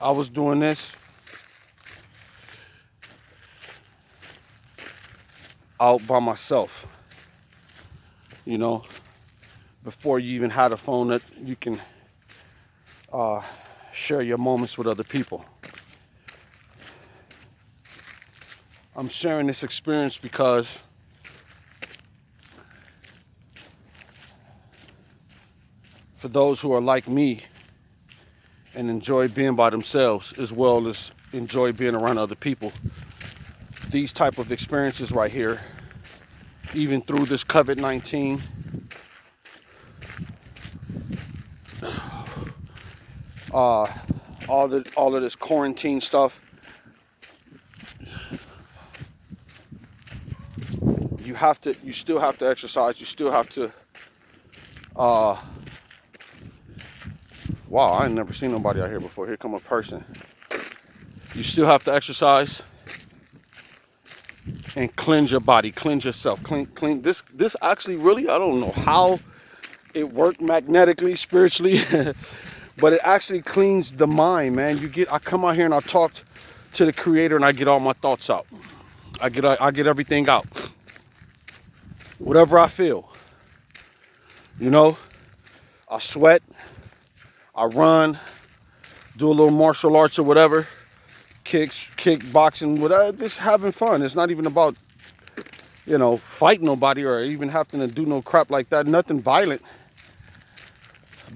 I was doing this out by myself, you know, before you even had a phone that you can uh, share your moments with other people. I'm sharing this experience because for those who are like me and enjoy being by themselves as well as enjoy being around other people, these type of experiences right here, even through this COVID-19, uh, all of this quarantine stuff, you still have to exercise. You still have to, uh, wow, I ain't never seen nobody out here before. Here come a person. You still have to exercise and cleanse your body, cleanse yourself, clean. This actually really, I don't know how it worked magnetically, spiritually, but it actually cleans the mind, man. I come out here and I talk to the Creator and I get all my thoughts out. I get everything out. Whatever I feel, you know, I sweat, I run, do a little martial arts or whatever, kick boxing, whatever, just having fun. It's not even about, fighting nobody or even having to do no crap like that. Nothing violent,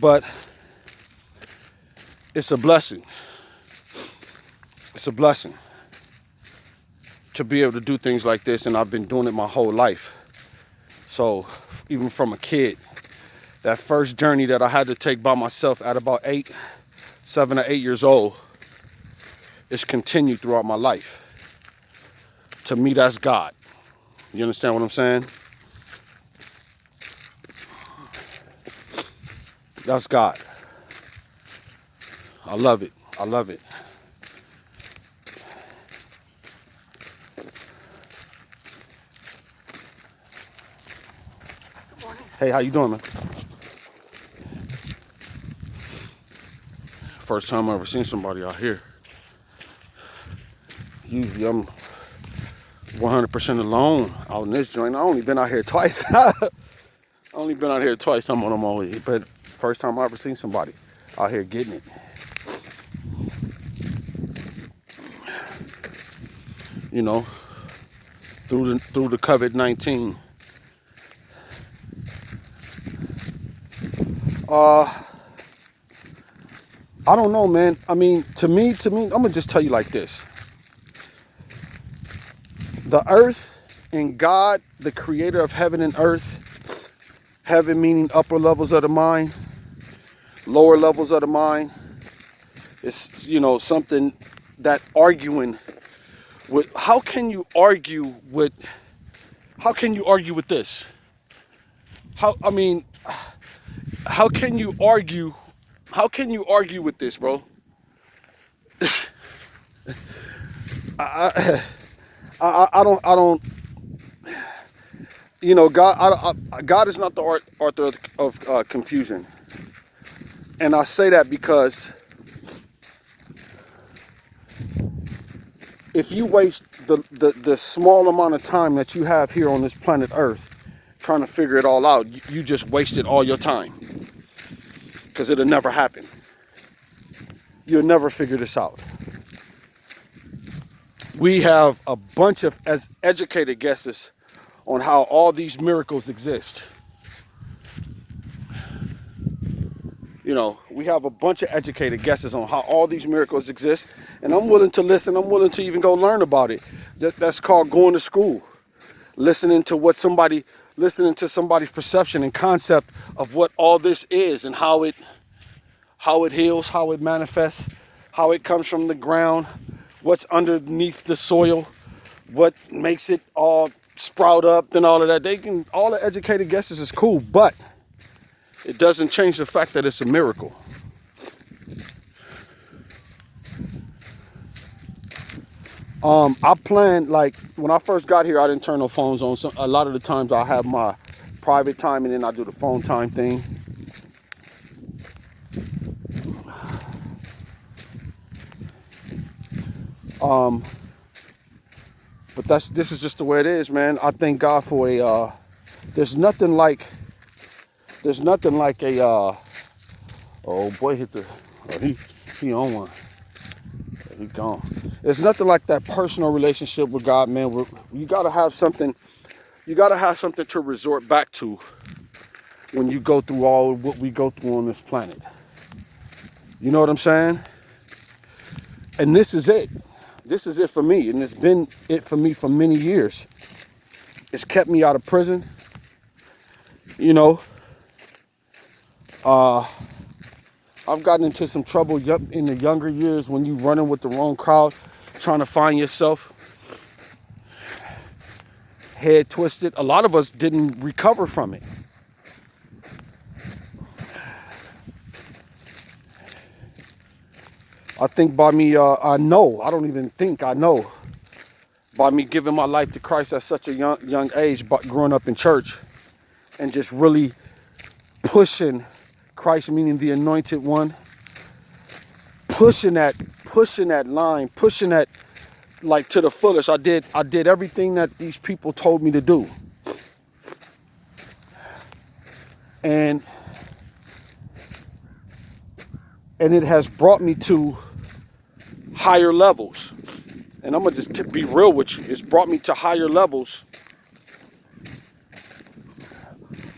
but it's a blessing. It's a blessing to be able to do things like this, and I've been doing it my whole life. So even from a kid, that first journey that I had to take by myself at about 7 or 8 years old, it's continued throughout my life. To me, that's God. You understand what I'm saying? That's God. I love it. I love it. Hey, how you doing, man? First time I ever seen somebody out here. Usually I'm 100% alone out in this joint. I only been out here twice. Only been out here twice. I'm always, but first time I ever seen somebody out here getting it. You know, through the COVID-19. I don't know, man. I mean, to me, I'm gonna just tell you like this. The earth and God, the creator of heaven and earth, heaven meaning upper levels of the mind, lower levels of the mind, it's, something that arguing with, how can you argue with this? I mean, how can you argue with this, bro? I don't, God is not the author of confusion. And I say that because if you waste the small amount of time that you have here on this planet Earth trying to figure it all out, you just wasted all your time. Because it'll never happen. You'll never figure this out. We have a bunch of as educated guesses on how all these miracles exist. We have a bunch of educated guesses on how all these miracles exist, and I'm willing to listen. I'm willing to even go learn about it. That's called going to school. Listening to somebody's perception and concept of what all this is and how it heals, how it manifests, how it comes from the ground, what's underneath the soil, what makes it all sprout up and all of that. All the educated guesses is cool, but it doesn't change the fact that it's a miracle. I planned, like, when I first got here, I didn't turn no phones on. So a lot of the times I have my private time and then I do the phone time thing. Um, but this is just the way it is, man. I thank God for a. There's nothing like a. Oh boy, hit the. Oh, he on one. He gone. There's nothing like that personal relationship with God, man. You gotta have something. You gotta have something to resort back to when you go through all what we go through on this planet. You know what I'm saying? And this is it. This is it for me, and it's been it for me for many years. It's kept me out of prison. You know, I've gotten into some trouble in the younger years when you running with the wrong crowd, trying to find yourself, head twisted. A lot of us didn't recover from it. I think by me, I know, by me giving my life to Christ at such a young age, but growing up in church and just really pushing Christ, meaning the anointed one, pushing that line, pushing that like to the fullest. I did everything that these people told me to do. And it has brought me to higher levels. And I'm going to just be real with you. It's brought me to higher levels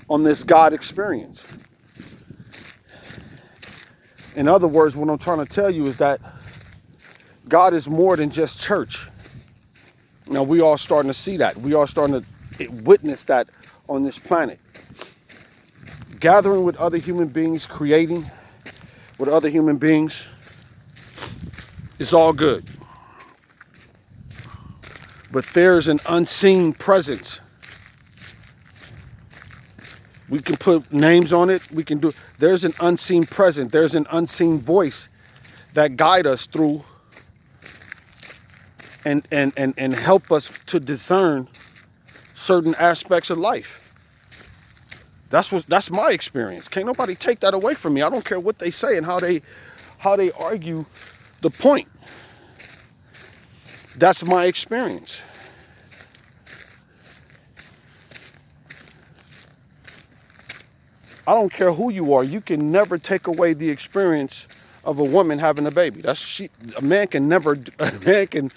on this God experience. In other words, what I'm trying to tell you is that God is more than just church. Now, we all starting to see that. We are starting to witness that on this planet. Gathering with other human beings, creating with other human beings is all good. But there's an unseen presence. We can put names on it. We can do. There's an unseen presence. There's an unseen voice that guide us through and help us to discern certain aspects of life. That's my experience. Can't nobody take that away from me. I don't care what they say and how they argue the point. That's my experience. I don't care who you are. You can never take away the experience of a woman having a baby. A man can never. A man can.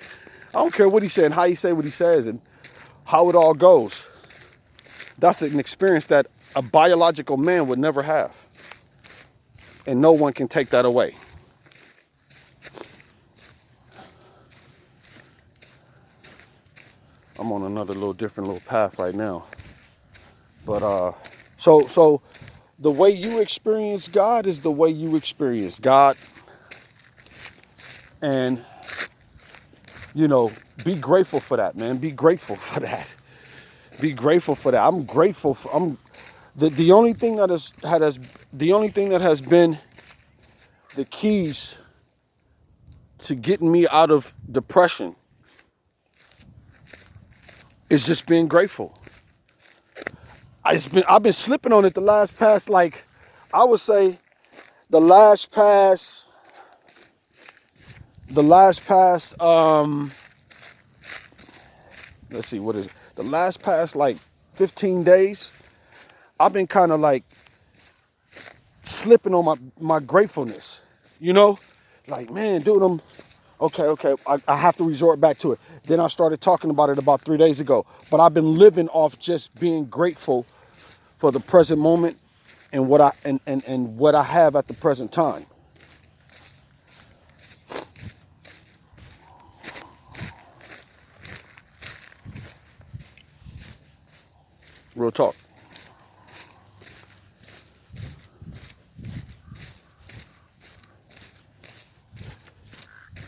I don't care what he said and how he say what he says and how it all goes. That's an experience that a biological man would never have. And no one can take that away. I'm on another different little path right now. But so the way you experience God is the way you experience God. And be grateful for that, man. Be grateful for that. Be grateful for that. I'm grateful for the only thing that has been the keys to getting me out of depression is just being grateful. I've been slipping on it the last past, I would say the last past let's see, what is it? The last past 15 days, I've been kind of slipping on my gratefulness, man, dude, okay, I have to resort back to it. Then I started talking about it about 3 days ago, but I've been living off just being grateful for the present moment and what I have at the present time. Real talk.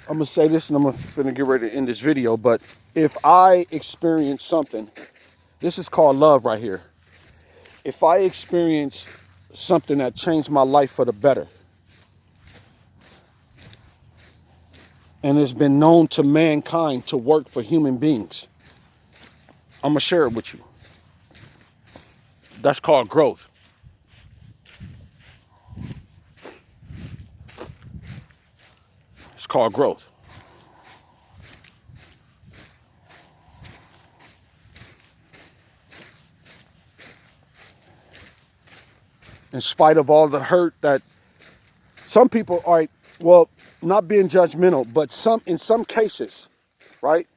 I'm going to say this and I'm finna get ready to end this video, but if I experience something, this is called love right here. If I experience something that changed my life for the better, and it's been known to mankind to work for human beings, I'm going to share it with you. That's called growth. It's called growth. in spite of all the hurt that some people are, well, not being judgmental, but in some cases, right?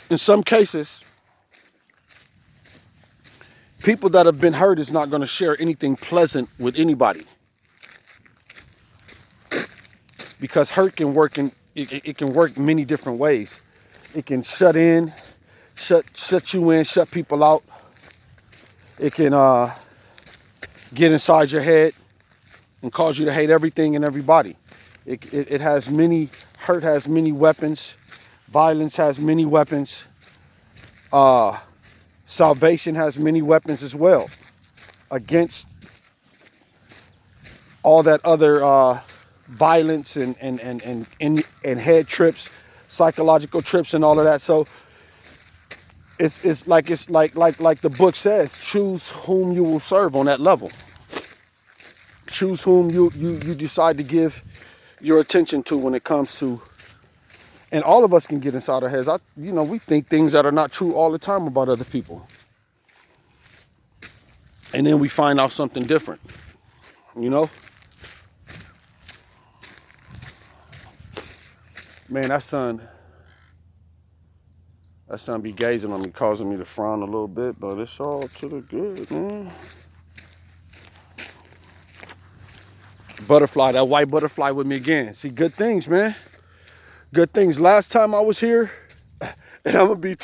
In some cases, people that have been hurt is not going to share anything pleasant with anybody, because hurt can work it can work many different ways. It can shut you in, shut people out. It can get inside your head and cause you to hate everything and everybody. It has many, hurt has many weapons. Violence has many weapons. Salvation has many weapons as well against all that other violence and head trips, psychological trips, and all of that. So it's like the book says, choose whom you will serve on that level. Choose whom you decide to give your attention to when it comes to. And all of us can get inside our heads. We think things that are not true all the time about other people. And then we find out something different, Man, that son be gazing on me, causing me to frown a little bit, but it's all to the good, man. Butterfly, that white butterfly with me again. See, good things, man. Good things. Last time I was here, and I'm gonna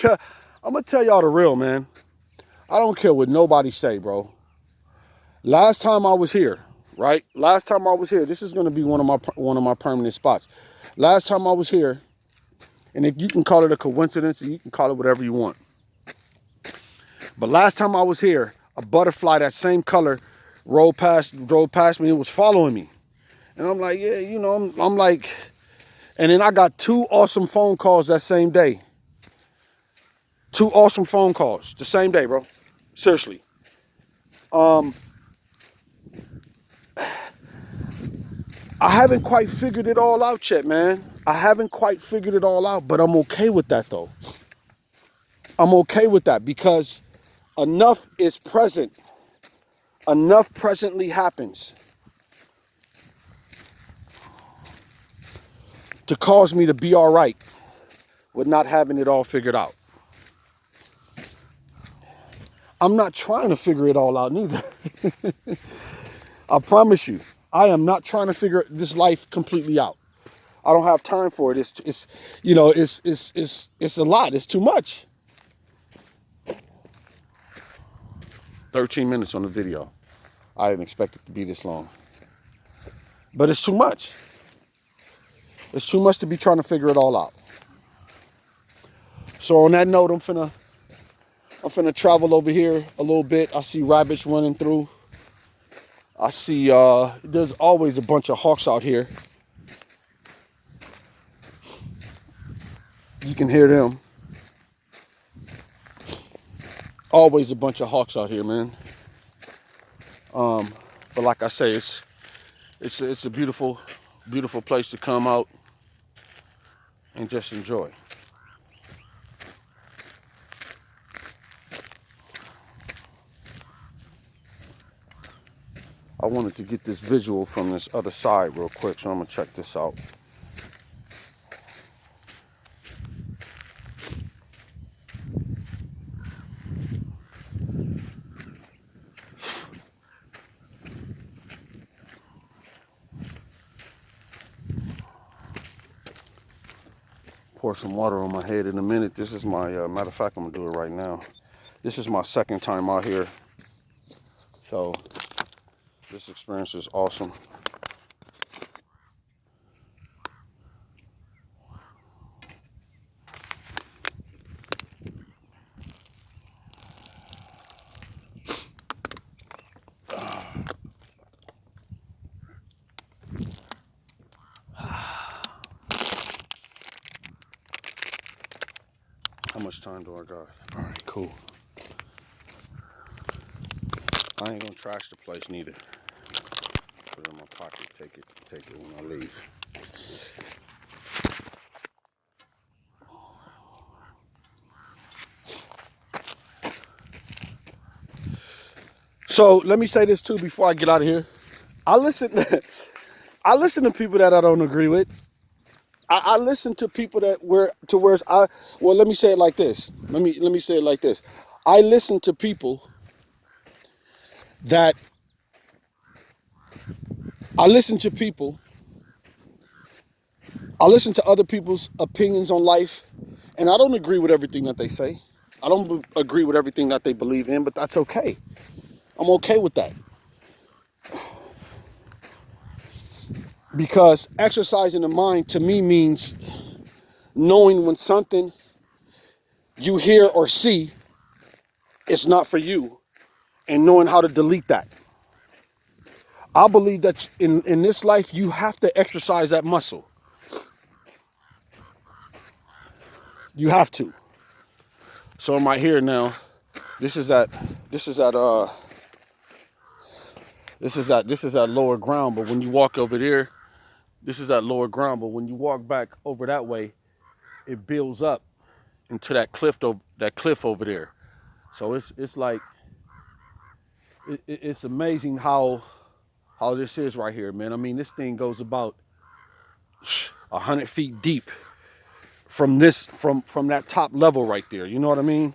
tell y'all the real, man. I don't care what nobody say, bro. Last time I was here, right? Last time I was here, this is gonna be one of my permanent spots. Last time I was here, and you can call it a coincidence, or you can call it whatever you want. But last time I was here, a butterfly that same color drove past me. It was following me, and I'm like, yeah, I'm like, and then I got 2 awesome phone calls that same day. 2 awesome phone calls the same day, bro. Seriously. I haven't quite figured it all out yet, man. I haven't quite figured it all out, but I'm okay with that, though. I'm okay with that because enough is present. Enough presently happens to cause me to be all right with not having it all figured out. I'm not trying to figure it all out neither. I promise you, I am not trying to figure this life completely out. I don't have time for it. It's a lot. It's too much. 13 minutes on the video. I didn't expect it to be this long. But it's too much. It's too much to be trying to figure it all out. So on that note, I'm finna travel over here a little bit. I see rabbits running through. I see there's always a bunch of hawks out here. You can hear them. Always a bunch of hawks out here, man. But like I say, it's a beautiful, beautiful place to come out and just enjoy. I wanted to get this visual from this other side real quick, so I'm gonna check this out. Pour some water on my head in a minute. This is my, matter of fact, I'm gonna do it right now. This is my second time out here. So this experience is awesome. How much time do I got? All right, cool. I ain't gonna trash the place neither. Put it in my pocket. Take it when I leave. So let me say this too before I get out of here. I listen. I listen to people that I don't agree with. I listen to people that whereas well, let me say it like this. Let me say it like this. I listen to people that I listen to people. I listen to other people's opinions on life, and I don't agree with everything that they say. I don't agree with everything that they believe in, but that's okay. I'm okay with that. Because exercising the mind to me means knowing when something you hear or see is not for you and knowing how to delete that. I believe that in this life, you have to exercise that muscle. You have to. So I'm right here now. This is at lower ground, but when you walk over there, this is at lower ground, but when you walk back over that way, it builds up into that cliff over there. So it's like it's amazing how this is right here, man. I mean, this thing goes about 100 feet deep from that top level right there. You know what I mean?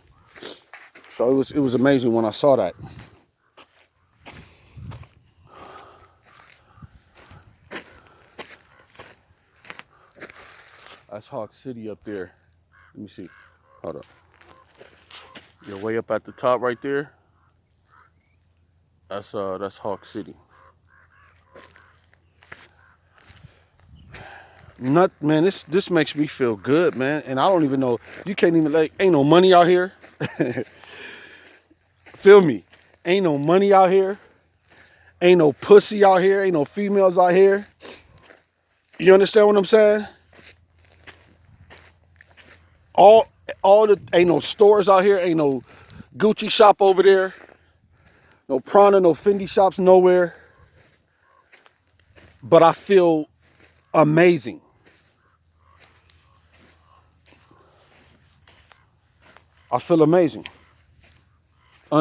So it was amazing when I saw that. That's Hawk City up there. Let me see. Hold up. You're way up at the top right there. That's Hawk City. Man, this makes me feel good, man. And I don't even know. You can't even ain't no money out here. Feel me? Ain't no money out here. Ain't no pussy out here. Ain't no females out here. You understand what I'm saying? All ain't no stores out here. Ain't no Gucci shop over there. No Prada, no Fendi shops nowhere. But I feel amazing. I feel amazing.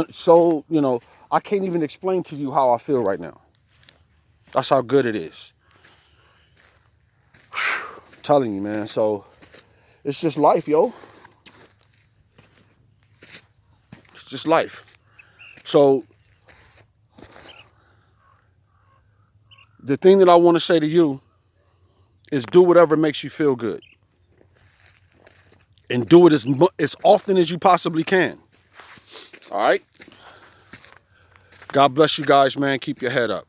So, I can't even explain to you how I feel right now. That's how good it is. I'm telling you, man. So, it's just life, yo. It's just life. So, the thing that I want to say to you is do whatever makes you feel good. And do it as often as you possibly can. All right? God bless you guys, man. Keep your head up.